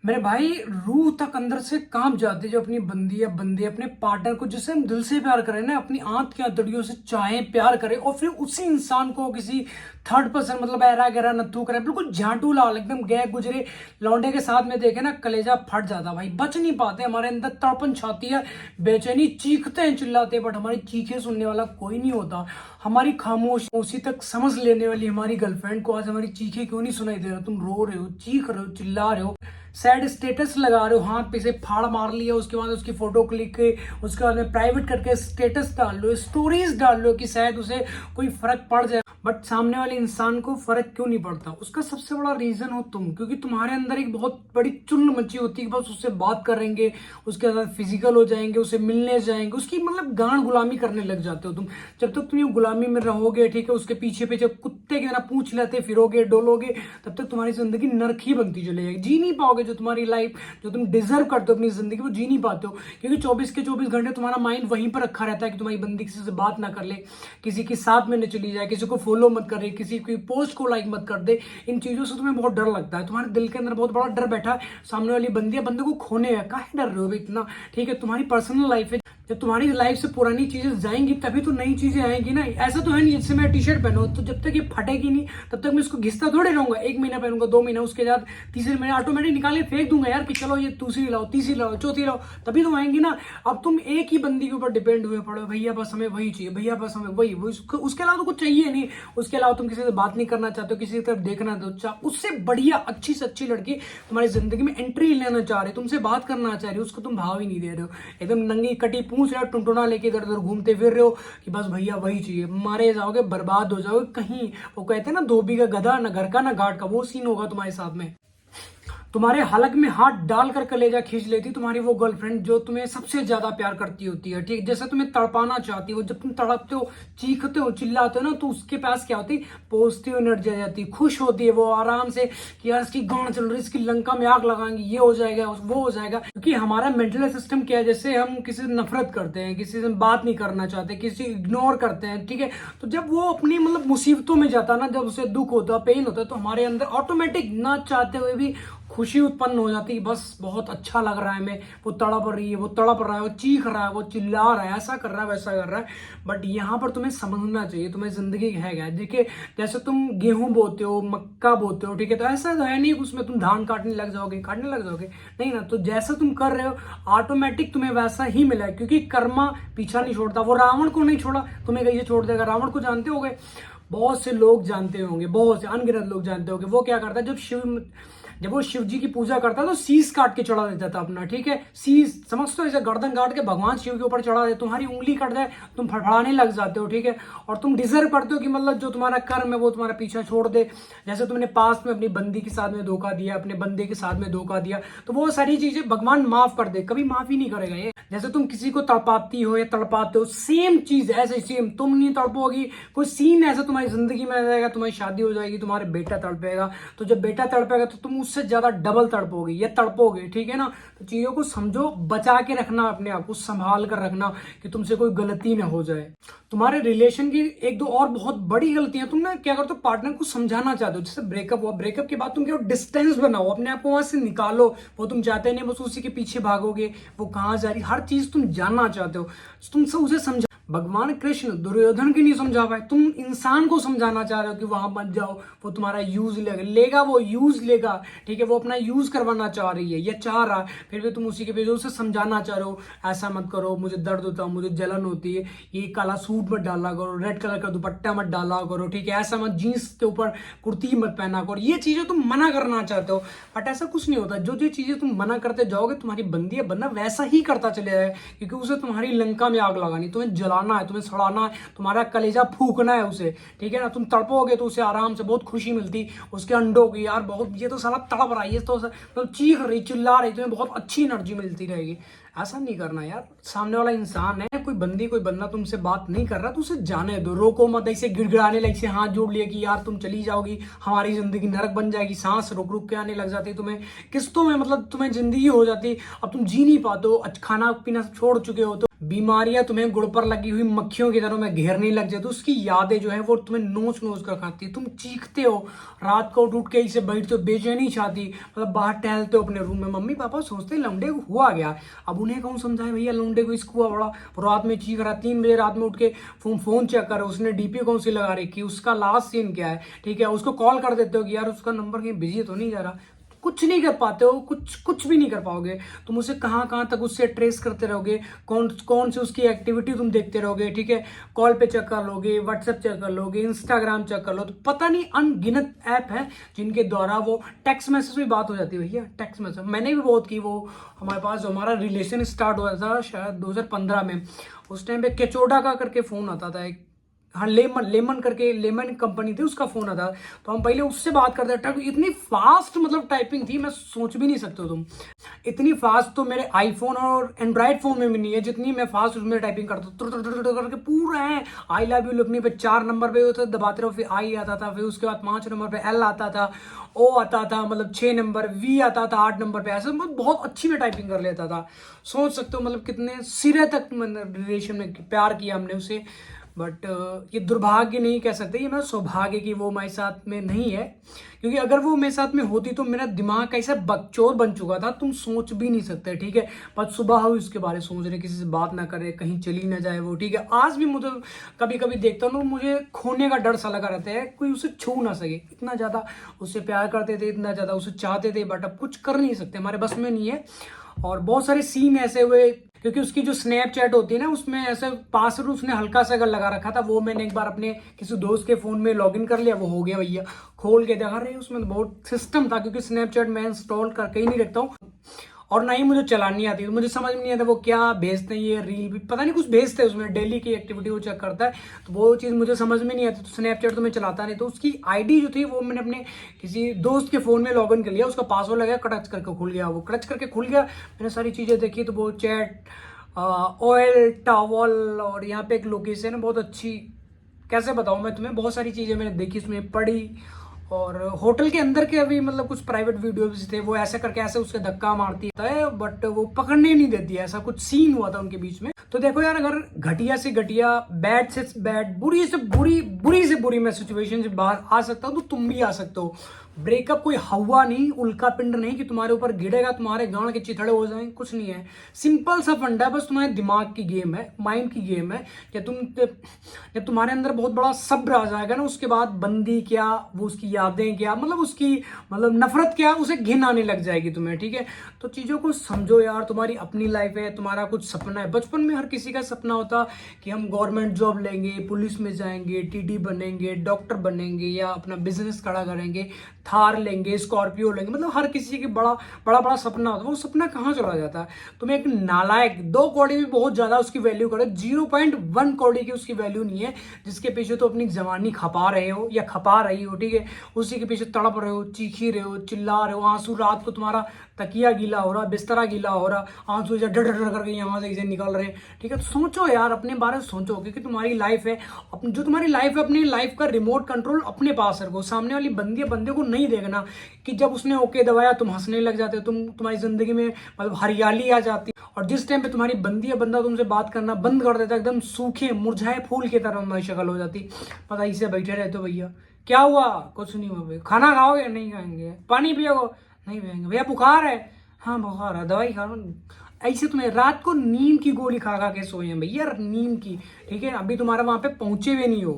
मेरे भाई, रूह तक अंदर से कांप जाती है जो अपनी बंदी या बंदे अपने पार्टनर को जिससे हम दिल से प्यार करें ना, अपनी आंत की आंतड़ियों से चाहे प्यार करे और फिर उसी इंसान को किसी थर्ड पर्सन मतलब ऐरा गहरा नत्थू करे, बिल्कुल झाटू लाल एकदम गए गुजरे लौंडे के साथ में देखे ना, कलेजा फट जाता भाई। बच नहीं पाते, हमारे अंदर तड़पन छाती है, बेचैनी, चीखते हैं चिल्लाते हैं, बट हमारी चीखें सुनने वाला कोई नहीं होता। हमारी खामोशी तक समझ लेने वाली हमारी गर्लफ्रेंड को आज हमारी चीखें क्यों नहीं सुनाई दे रहा। तुम रो रहे हो, चीख रहे हो, चिल्ला रहे हो, सैड स्टेटस लगा रहे हो, हाथ पे से फाड़ मार लिया, उसके बाद उसकी फोटो क्लिक के उसके बाद में प्राइवेट करके स्टेटस डाल लो, स्टोरीज डाल लो कि शायद उसे कोई फर्क पड़ जाए। बट सामने वाले इंसान को फर्क क्यों नहीं पड़ता? उसका सबसे बड़ा रीजन हो तुम, क्योंकि तुम्हारे अंदर एक बहुत बड़ी चुन्न मची होती है कि बस उससे बात करेंगे, उसके साथ फिजिकल हो जाएंगे, उसे मिलने जाएंगे, उसकी मतलब गांड गुलामी करने लग जाते हो तुम। जब तक तुम ये गुलामी में रहोगे, ठीक है, उसके पीछे पीछे कुत्ते की तरह पूंछ लेते फिरोगे, डोलोगे, तब तक तुम्हारी जिंदगी नरक ही बनती चली जाएगी। जी नहीं पाओगे जो तुम्हारी लाइफ जो तुम डिजर्व करते हो अपनी जिंदगी, वो जी नहीं पाते हो, क्योंकि 24 के 24 घंटे तुम्हारा माइंड वहीं पर रखा रहता है कि तुम्हारी बंदी किसी से बात ना कर ले, किसी के साथ में न चली जाए, किसी को फॉलो मत करे, किसी की पोस्ट को लाइक मत कर दे। इन चीजों से तुम्हें बहुत डर लगता है, तुम्हारे दिल के अंदर बहुत बड़ा डर बैठा है सामने वाली बंदी या बंदे को खोने है। काहे डर रहे हो इतना? ठीक है, तुम्हारी पर्सनल लाइफ है, जब तुम्हारी लाइफ से पुरानी चीजें जाएंगी तभी तो नई चीजें आएंगी ना। ऐसा तो है नहीं जैसे मैं टी शर्ट पहनूं तो जब तक ये फटेगी नहीं तब तक मैं इसको घिसता थोड़े रहूंगा। 1 महीना पहनूंगा, 2 महीना, उसके बाद तीसरे महीने ऑटोमेटिक निकाल के फेंक दूंगा यार कि चलो ये दूसरी लाओ, तीसरी लाओ, चौथी लाओ, तभी तो आएंगी ना। अब तुम एक ही बंदी के ऊपर डिपेंड हुए पड़ो, भैया बस हमें वही चाहिए, भैया बस हमें वही, उसके अलावा तो कुछ चाहिए नहीं। उसके अलावा तुम किसी से बात नहीं करना चाहते हो, किसी की तरफ देखना चाहते, उससे बढ़िया अच्छी से अच्छी लड़की तुम्हारी जिंदगी में एंट्री लेना चाह रही, तुमसे बात करना चाह रही है, उसको तुम भाव ही नहीं दे रहे हो। एकदम नंगी कटी पूछ रहे हो, टुनटुना लेके इधर उधर घूमते फिर रहे हो कि बस भैया वही चाहिए। मारे जाओगे, बर्बाद हो जाओगे कहीं। वो कहते हैं ना, धोबी का गधा, ना घर का ना घाट का, वो सीन होगा तुम्हारे साथ में। तुम्हारे हलक में हाथ डालकर कलेजा खींच लेती तुम्हारी वो गर्लफ्रेंड जो तुम्हें सबसे ज्यादा प्यार करती होती है, ठीक, जैसे तुम्हें तड़पाना चाहती हो। जब तुम तड़पते हो, चीखते हो, चिल्लाते हो ना, तो उसके पास क्या होती, पॉजिटिव एनर्जी आ जाती है, खुश होती है वो आराम से कि यार इसकी गांड चल रही, इसकी लंका में आग लगाएंगे, ये हो जाएगा, वो हो जाएगा। क्योंकि हमारा मेंटल सिस्टम क्या है, जैसे हम किसी से नफरत करते हैं, किसी से बात नहीं करना चाहते, किसी इग्नोर करते हैं, ठीक है, तो जब वो अपनी मतलब मुसीबतों में जाता है ना, जब उसे दुख होता है, पेन होता है, तो हमारे अंदर ऑटोमेटिक ना चाहते हुए भी खुशी उत्पन्न हो जाती है। बस बहुत अच्छा लग रहा है, मैं वो तड़प रही है, वो तड़प रहा है, वो चीख रहा है, वो चिल्ला रहा है, ऐसा कर रहा है, वैसा कर रहा है। बट यहाँ पर तुम्हें समझना चाहिए तुम्हें जिंदगी है क्या। देखिए, जैसे तुम गेहूं बोते हो, मक्का बोते हो, ठीक है, तो ऐसा तो है नहीं उसमें तुम धान काटने लग जाओगे, नहीं ना। तो जैसा तुम कर रहे हो ऑटोमेटिक तुम्हें वैसा ही मिला है, क्योंकि कर्मा पीछा नहीं छोड़ता। वो रावण को नहीं छोड़ा, तुम्हें कहीं छोड़ देगा। रावण को जानते होगे, बहुत से लोग जानते होंगे, बहुत से अनगिनत लोग जानते होंगे। वो क्या करता है, जब वो शिव जी की पूजा करता है तो शीश काट के चढ़ा देता था अपना, ठीक है, शीश समझते हो, ऐसे गर्दन काट के भगवान शिव के ऊपर चढ़ा दे। तुम्हारी उंगली कट जाए तुम फड़फड़ाने लग जाते हो, ठीक है, और तुम डिजर्व करते हो कि मतलब जो तुम्हारा कर्म है वो तुम्हारा पीछा छोड़ दे। जैसे तुमने पास्ट में अपनी बंदी के साथ में धोखा दिया, अपने बंदे के साथ में धोखा दिया, तो वो सारी चीजें भगवान माफ कर दे, कभी माफी नहीं करेगा ये। जैसे तुम किसी को तड़पाती हो या तड़पाते हो, सेम चीज ऐसे सेम तुम नहीं तड़पोगी, कोई सीन ऐसा तुम्हारी जिंदगी में आ जाएगा, तुम्हारी शादी हो जाएगी, तुम्हारे बेटा तड़पेगा, तो जब बेटा तड़पेगा तो तुम उससे ज्यादा डबल तड़पोगे या तड़पोगे, ठीक है ना। तो चीजों को समझो, बचा के रखना, अपने आप को संभाल कर रखना कि तुमसे कोई गलती ना हो जाए। तुम्हारे रिलेशन की एक दो और बहुत बड़ी गलतियां, तुम ना क्या करते हो, पार्टनर को समझाना चाहते हो। जैसे ब्रेकअप हुआ, ब्रेकअप के बाद तुम क्या, डिस्टेंस बनाओ, अपने आप को वहां से निकालो। वो तुम चाहते नहीं, बस उसी के पीछे भागोगे, वो कहां जा रही, हर चीज तुम जानना चाहते हो, तुमसे उसे समझा। भगवान कृष्ण दुर्योधन की नहीं समझा पाए, तुम इंसान को समझाना चाह रहे हो कि वहां मत जाओ, वो तुम्हारा यूज लेगा, वो यूज लेगा, ठीक है, वो अपना यूज करवाना चाह रही है या चाह रहा है, फिर भी तुम उसी के वजह से समझाना चाह रहे हो, ऐसा मत करो, मुझे दर्द होता है, मुझे जलन होती है, ये काला सूट मत डाला करो, रेड कलर का दुपट्टा मत डाला करो, ठीक है, ऐसा मत, जीन्स के ऊपर कुर्ती मत पहना करो। ये चीजें तुम मना करना चाहते हो, बट ऐसा कुछ नहीं होता। जो जो चीजें तुम मना करते जाओगे, तुम्हारी बंदी या बंदा वैसा ही करता चले जाएगा, क्योंकि उसे तुम्हारी लंका में आग लगानी, तुम्हें जलाना है, तुम्हें सड़ाना है, तुम्हारा कलेजा फूकना है उसे, ठीक है ना। तुम तड़पोगे तो उसे आराम से बहुत खुशी मिलती, उसके अंडों की, यार बहुत ये तो साला तड़प रहा है, ये तो चीख रही, चिल्ला रही, तुम्हें बहुत अच्छी एनर्जी मिलती रहेगी। ऐसा नहीं करना यार। सामने वाला इंसान है, कोई बंदी कोई बंदा तुमसे बात नहीं कर रहा तो उसे जाने दो, रोको मत। ऐसे गिड़गिड़ाने लगे, हाथ जोड़ लिए कि यार तुम चली जाओगी, हमारी जिंदगी नरक बन जाएगी, सांस रुक रुक के आने लग जाती तुम्हें, किस्तों में मतलब तुम्हें जिंदगी हो जाती, अब तुम जी नहीं पाते हो, खाना पीना छोड़ चुके हो, तो बीमारियां तुम्हें गुड़ पर लगी हुई मक्खियों की तरह में घेरने लग जाए, तो उसकी यादें जो है वो तुम्हें नोच नोच कर खाती है। तुम चीखते हो, रात को उठ के इसे बैठते हो, बेचैनी छाती, मतलब बाहर टहलते हो अपने रूम में, मम्मी पापा सोचते हैं लौंडे को हुआ गया। अब उन्हें कौन समझाए भैया, लौंडे को इसको हुआ बड़ा, रात में चीख रहा, 3 बजे रात में उठ के फोन चेक करो, उसने डीपी कौन सी लगा रखी, उसका लास्ट सीन क्या है, ठीक है, उसको कॉल कर देते हो कि यार उसका नंबर कहीं बिजी तो नहीं जा रहा। कुछ नहीं कर पाते हो, कुछ भी नहीं कर पाओगे तुम। उसे कहाँ कहाँ तक उससे ट्रेस करते रहोगे, कौन कौन सी उसकी एक्टिविटी तुम देखते रहोगे, ठीक है, कॉल पे चेक कर लोगे, व्हाट्सएप चेक कर लोगे, इंस्टाग्राम चेक कर लो, तो पता नहीं अनगिनत ऐप है जिनके द्वारा वो टेक्स्ट मैसेज में बात हो जाती है भैया। टेक्स्ट मैसेज मैंने भी बहुत की, वो हमारे पास जो हमारा रिलेशन स्टार्ट हुआ था शायद 2015 में, उस टाइम पे केचोडा का करके फोन आता था एक, हाँ लेमन लेमन करके, लेमन कंपनी थी, उसका फोन आता, तो हम पहले उससे बात करते थे। इतनी फास्ट मतलब टाइपिंग थी, मैं सोच भी नहीं सकते हो तुम, इतनी फास्ट तो मेरे आईफोन और एंड्रॉइड फोन में भी नहीं है जितनी मैं फास्ट उसमें टाइपिंग करता हूँ, करके पूरा है। आई लव यू लिखने पे 4 नंबर पे होता दबाते रहो, फिर आई आता था, फिर उसके बाद 5 नंबर पे एल आता था, ओ आता था, मतलब 6 नंबर, वी आता था 8 नंबर पे, ऐसे मतलब बहुत अच्छी में टाइपिंग कर लेता था। सोच सकते हो मतलब कितने सिरे तक रिलेशन में प्यार किया हमने उसे। बट ये दुर्भाग्य नहीं कह सकते, ये मेरा सौभाग्य कि वो मेरे साथ में नहीं है, क्योंकि अगर वो मेरे साथ में होती तो मेरा दिमाग कैसा बकचोद बन चुका था, तुम सोच भी नहीं सकते, ठीक है। पर सुबह हुई उसके बारे में सोच रहे, किसी से बात ना करे, कहीं चली ना जाए वो, ठीक है। आज भी मुझे कभी कभी देखता हूँ, मुझे खोने का डर सा लगा रहता है, कोई उसे छू ना सके। इतना ज़्यादा उससे प्यार करते थे, इतना ज़्यादा उसे चाहते थे, बट अब कुछ कर नहीं सकते, हमारे बस में नहीं है। और बहुत सारे सीन ऐसे हुए, क्योंकि उसकी जो स्नैपचैट होती है ना, उसमें ऐसे पासवर्ड उसने हल्का सा अगर लगा रखा था, वो मैंने एक बार अपने किसी दोस्त के फोन में लॉगिन कर लिया, वो हो गया भैया। खोल के देखा रहे उसमें तो बहुत सिस्टम था, क्योंकि स्नैपचैट मैं इंस्टॉल करके ही नहीं रखता हूँ, और ना ही मुझे चलानी आती है, मुझे समझ में नहीं आता वो क्या भेजते हैं, ये रील भी पता नहीं कुछ भेजते हैं उसमें, डेली की एक्टिविटी वो चेक करता है, तो वो चीज़ मुझे समझ में नहीं आती। तो स्नैपचैट तो मैं चलाता नहीं, तो उसकी आईडी जो थी वो मैंने अपने किसी दोस्त के फ़ोन में लॉगिन कर लिया, उसका पासवर्ड लगा, क्रच करके खुल गया, वो क्रच करके खुल गया। मैंने सारी चीज़ें देखी, तो वो चैट, ऑयल टावल, और यहाँ पे एक लोकेशन है बहुत अच्छी, कैसे बताऊँ मैं तुम्हें, बहुत सारी चीज़ें मैंने देखी उसमें, पढ़ी। और होटल के अंदर के अभी मतलब कुछ प्राइवेट वीडियोज थे, वो ऐसे करके ऐसे उसके धक्का मारती है, बट वो पकड़ने नहीं देती है, ऐसा कुछ सीन हुआ था उनके बीच में। तो देखो यार, अगर घटिया से घटिया, बैड से बैड, बुरी से बुरी मैं सिचुएशन से बाहर आ सकता हूँ, तो तुम भी आ सकते हो। ब्रेकअप कोई हवा नहीं, उल्का पिंड नहीं कि तुम्हारे ऊपर गिरेगा, तुम्हारे गांड के चिथड़े हो जाएंगे, कुछ नहीं है। सिंपल सा फंडा है, बस तुम्हारे दिमाग की गेम है, माइंड की गेम है। जब तुम्हारे अंदर बहुत बड़ा सब्र आ जाएगा ना, उसके बाद बंदी क्या, वो उसकी यादें क्या, मतलब उसकी मतलब नफरत क्या, उसे घिन आने लग जाएगी तुम्हें, ठीक है। तो चीज़ों को समझो यार, तुम्हारी अपनी लाइफ है, तुम्हारा कुछ सपना है। बचपन में हर किसी का सपना होता कि हम गवर्नमेंट जॉब लेंगे, पुलिस में जाएंगे, टीटी बनेंगे, डॉक्टर बनेंगे, या अपना बिजनेस खड़ा करेंगे, थार लेंगे, स्कॉर्पियो लेंगे, मतलब हर किसी की बड़ा बड़ा बड़ा सपना होता है। वो सपना कहाँ चला जाता है? तुम्हें एक नालायक, 2 कौड़ी भी बहुत ज्यादा उसकी वैल्यू करे, 0.1 कौड़ी की उसकी वैल्यू नहीं है, जिसके पीछे तो अपनी जवानी खपा रहे हो या खपा रही हो, ठीक है। उसी के पीछे तड़प रहे हो, चीखी रहे हो, चिल्ला रहे हो, आंसू, रात को तुम्हारा तकिया गीला हो रहा, बिस्तरा गीला हो रहा, आंसू डर डर डर करके यहाँ से निकल रहे हैं, ठीक है। तो सोचो यार, अपने बारे में सोचो, क्योंकि तुम्हारी लाइफ है, जो तुम्हारी लाइफ है, अपनी लाइफ का रिमोट कंट्रोल अपने पास रखो। सामने वाली बंदे को नहीं देखना कि जब उसने ओके दबाया तुम हंसने लग जाते हो, तुम्हारी जिंदगी में मतलब हरियाली आ जाती है, और जिस टाइम पे तुम्हारी बंदी या बंदा तुमसे बात करना बंद कर देता है, एकदम सूखे मुरझाए फूल की तरह तुम्हारी शक्ल हो जाती, पता इसे बैठे रहते हो, भैया क्या हुआ, कुछ नहीं हुआ भैया, खाना खाओगे, नहीं खाएंगे, पानी पियोगे, नहीं पियेंगे, भैया बुखार है, हाँ बुखार है, दवाई खा लो। ऐसे तुम्हें रात को नीम की गोली खा खा के सोए हैं भैया, नीम की, ठीक है। अभी तुम्हारा वहां पे पहुंचे हुए नहीं हो।